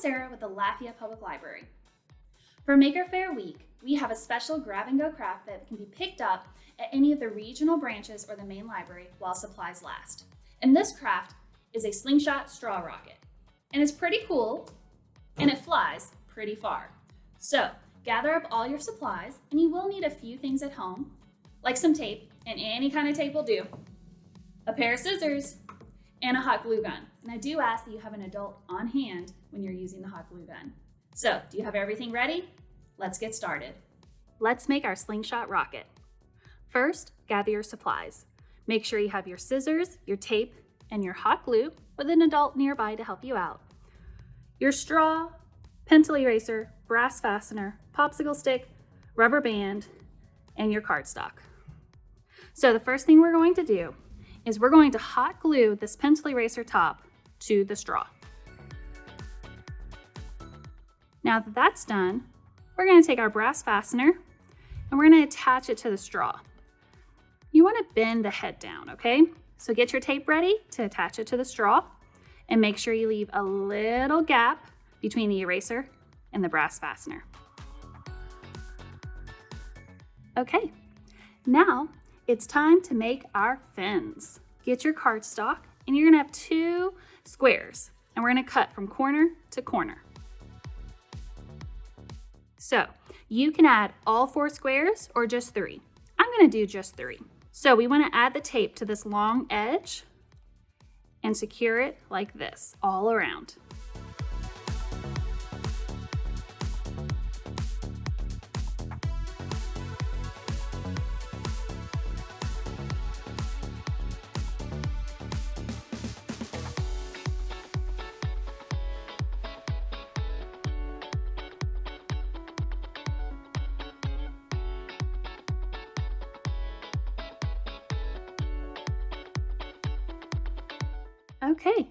Sarah with the Lafayette Public Library. For Maker Faire Week, we have a special grab-and-go craft that can be picked up at any of the regional branches or the main library while supplies last. And this craft is a Slingshot straw rocket. And it's pretty cool, and it flies pretty far. So gather up all your supplies, and you will need a few things at home, like some tape, and any kind of tape will do, a pair of scissors, and a hot glue gun. And I do ask that you have an adult on hand when you're using the hot glue gun. So, do you have everything ready? Let's get started. Let's make our Slingshot rocket. First, gather your supplies. Make sure you have your scissors, your tape, and your hot glue with an adult nearby to help you out. Your straw, pencil eraser, brass fastener, popsicle stick, rubber band, and your cardstock. So the first thing we're going to do is we're going to hot glue this pencil eraser top to the straw. Now that that's done, we're going to take our brass fastener and we're going to attach it to the straw. You want to bend the head down, okay? So get your tape ready to attach it to the straw and make sure you leave a little gap between the eraser and the brass fastener. Okay, now it's time to make our fins. Get your cardstock and you're gonna have 2 squares and we're gonna cut from corner to corner. So you can add all 4 squares or just 3. I'm gonna do just 3. So we wanna add the tape to this long edge and secure it like this all around. Okay,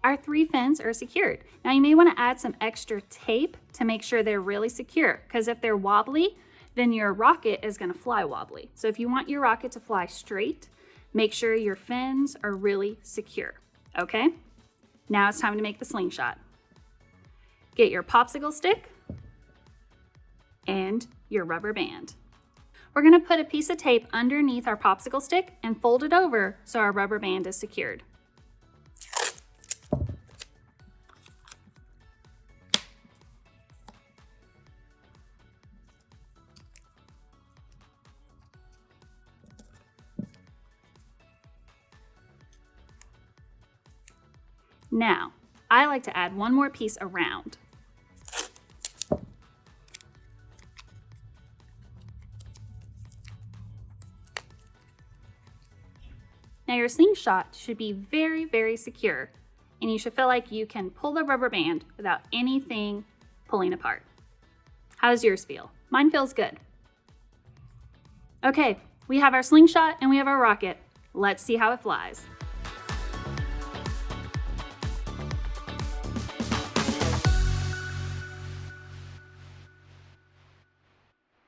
our 3 fins are secured. Now you may want to add some extra tape to make sure they're really secure, because if they're wobbly, then your rocket is going to fly wobbly. So if you want your rocket to fly straight, make sure your fins are really secure, okay? Now it's time to make the slingshot. Get your popsicle stick and your rubber band. We're going to put a piece of tape underneath our popsicle stick and fold it over so our rubber band is secured. Now, I like to add one more piece around. Now your slingshot should be very, very secure, and you should feel like you can pull the rubber band without anything pulling apart. How does yours feel? Mine feels good. Okay, we have our slingshot and we have our rocket. Let's see how it flies.